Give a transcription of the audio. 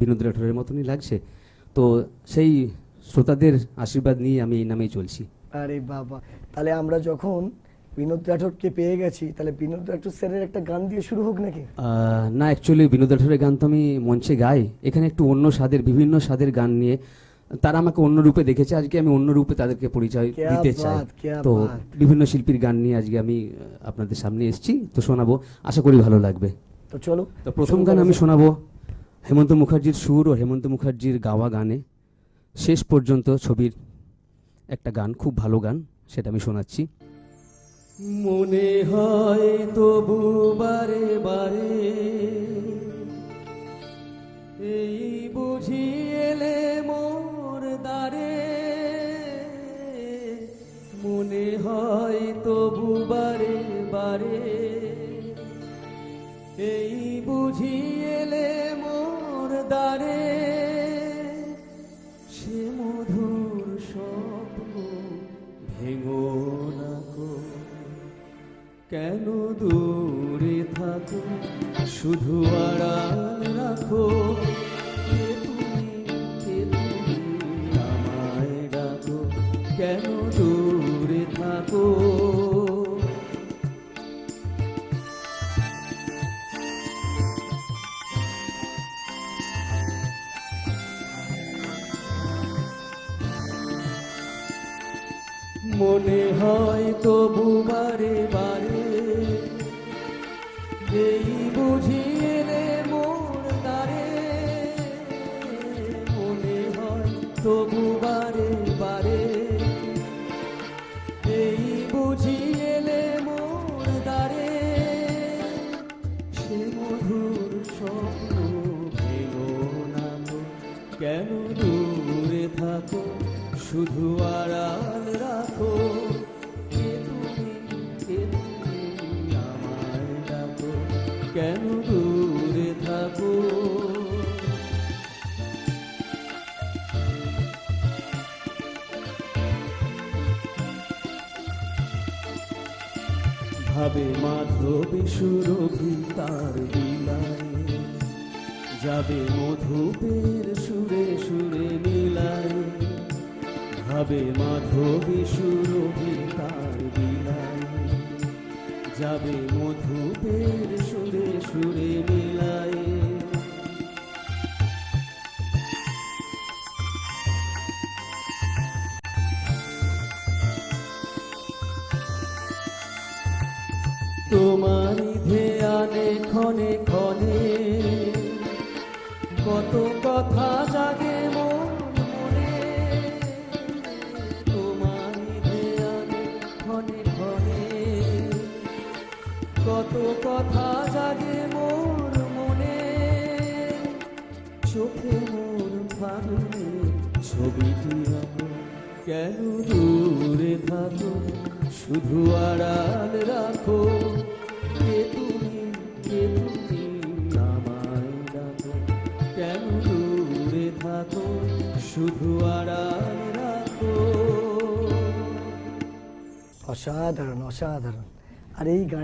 বিনোদ রাঠোরের মতনই লাগছে। তো সেই শ্রোতাদের আশীর্বাদ নিয়ে আমি এই নামেই চলছি। আরে বাবা, তাহলে আমরা যখন বিনোদ রাঠোরকে পেয়ে গেছি, তাহলে বিনোদ রাঠোর স্যারের একটা গান দিয়ে শুরু হোক নাকি? না, অ্যাকচুয়ালি বিনোদ রাঠোরের গান তো আমি মঞ্চে গাই, এখানে একটু অন্য স্বাদের, বিভিন্ন স্বাদের গান নিয়ে তারা আমাকে অন্য রূপে দেখেছে, আজকে আমি অন্য রূপে তাদেরকে পরিচয় দিতে চাই। তো বিভিন্ন শিল্পীর গান নিয়ে আজকে আমি আপনাদের সামনে এসেছি, তো শোনাবো, আশা করি ভালো লাগবে। তো চলো, তো প্রথম গান আমি শোনাবো হেমন্ত মুখার্জির সুর ও হেমন্ত মুখার্জির গাওয়া গানে শেষ পর্যন্ত ছবির একটা গান, খুব ভালো গান, সেটা আমি শোনাচ্ছি। মনে হয় তবু বারে বারে এই বুঝি এলে মোর দ্বারে, মনে হয় তবু বারে বারে এই বুঝি এলে মোর দ্বারে, সে মধুর স্বপ্ন ভেঙো না গো, কেন দূরে থাকো শুধু আড়াল রাখো, কে তুমি আমায় ডাকো, কেন দূরে থাকো। মনে হয় তবু বারে বারে এই বুঝি এলে মোর দ্বারে, মনে হয় তবু বারে বারে এই বুঝি এলে মোর দ্বারে, সে মধুর স্বপ্ন ভেঙো না গো, কেন দূরে থাকো শুধু আড়াল রাখো, কে তুমি আমায় ডাকো, কেন দূরে থাকো। ভাবে মাধবী সুরভি তার বিলায়, যাবে মধুপের সুরে সুরে মিলায়, ভাবে মাধবী সুরভি তার বিলায়, যাবে মধুপের সুরে সুরে মিলায়, তোমারই ধ্যানে ক্ষণে ক্ষণে কত কথা জাগে মন মনে, তোমারই ধ্যানে ক্ষণে ক্ষণে কত কথা জাগে মোর মনে, চোখে মোর ভাঙনে ছবিটি আঁকো, কেন দূরে থাকো শুধু আড়াল রাখো, কে তুমি আমায় ডাকো, কেন দূরে থাকো শুধু আড়াল রাখো। অসাধারণ, অসাধারণ। আর এই গান